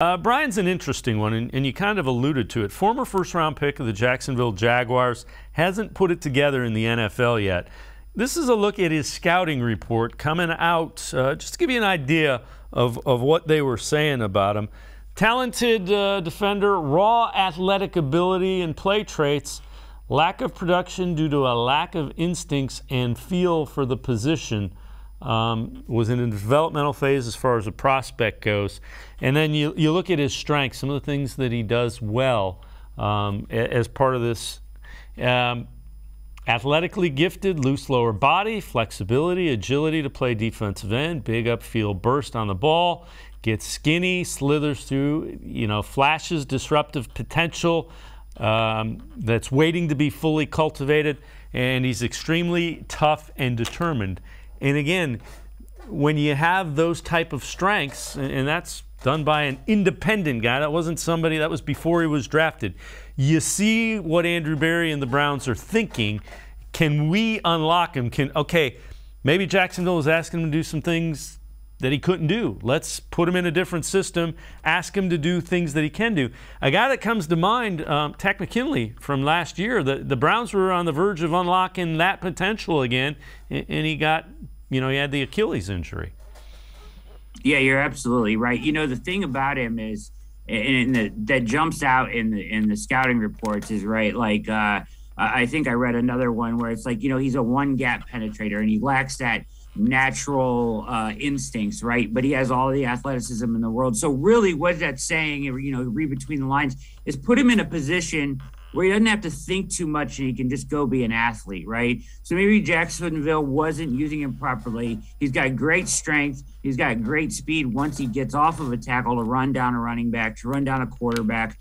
Bryan's an interesting one, and you kind of alluded to it. Former first-round pick of the Jacksonville Jaguars, hasn't put it together in the NFL yet. This is a look at his scouting report coming out, just to give you an idea of what they were saying about him. Talented defender, raw athletic ability and play traits, lack of production due to a lack of instincts and feel for the position. Was in a developmental phase as far as a prospect goes. And then you look at his strengths, some of the things that he does well as part of this. Athletically gifted, loose lower body, flexibility, agility to play defensive end, big upfield burst on the ball, gets skinny, slithers through, flashes disruptive potential that's waiting to be fully cultivated, and he's extremely tough and determined. And again, when you have those type of strengths, and that's done by an independent guy, that wasn't somebody, that was before he was drafted. You see what Andrew Berry and the Browns are thinking. Can we unlock him? Okay, maybe Jacksonville was asking him to do some things that he couldn't do. Let's put him in a different system, ask him to do things that he can do. A guy that comes to mind, Takk McKinley from last year. The Browns were on the verge of unlocking that potential again, and he got, he had the Achilles injury. Yeah, you're absolutely right. The thing about him is, and that jumps out in the scouting reports is, right, like I think I read another one where it's like, he's a one-gap penetrator, and he lacks that natural instincts, right? But he has all the athleticism in the world. So really what that's saying, read between the lines, is put him in a position where he doesn't have to think too much and he can just go be an athlete, right? So maybe Jacksonville wasn't using him properly. He's got great strength. He's got great speed once he gets off of a tackle to run down a running back, to run down a quarterback.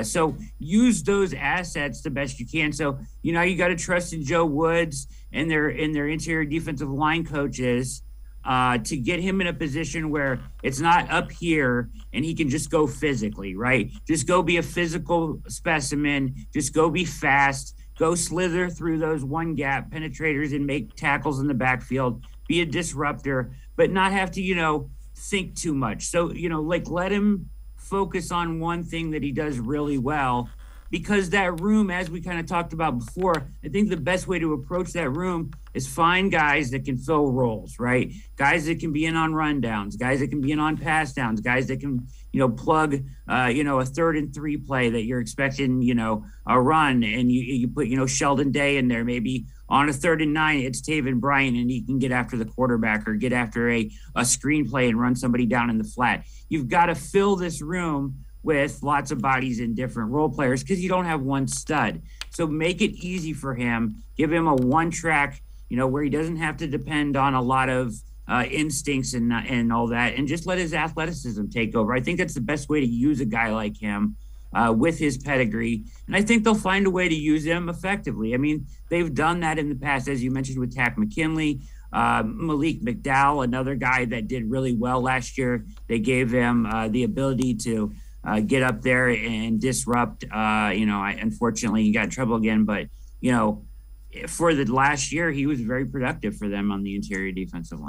So use those assets the best you can. So, you got to trust in Joe Woods and their interior defensive line coaches to get him in a position where it's not up here and he can just go physically, right? Just go be a physical specimen. Just go be fast. Go slither through those one-gap penetrators and make tackles in the backfield. Be a disruptor, but not have to, think too much. So, let him focus on one thing that he does really well, because that room, as we kind of talked about before, I think the best way to approach that room is find guys that can fill roles, right? Guys that can be in on rundowns, guys that can be in on pass downs, guys that can, plug, a 3rd and 3 play that you're expecting, a run, and you put, Sheldon Day in there, maybe on a 3rd and 9, it's Taven Bryan, and he can get after the quarterback or get after a screenplay and run somebody down in the flat. You've got to fill this room with lots of bodies and different role players because you don't have one stud. So make it easy for him. Give him a one-track, where he doesn't have to depend on a lot of instincts and all that, and just let his athleticism take over. I think that's the best way to use a guy like him with his pedigree, and I think they'll find a way to use him effectively. I mean, they've done that in the past, as you mentioned, with Takk McKinley. Malik McDowell, another guy that did really well last year. They gave him the ability to get up there and disrupt. Unfortunately, he got in trouble again, but, for the last year, he was very productive for them on the interior defensive line.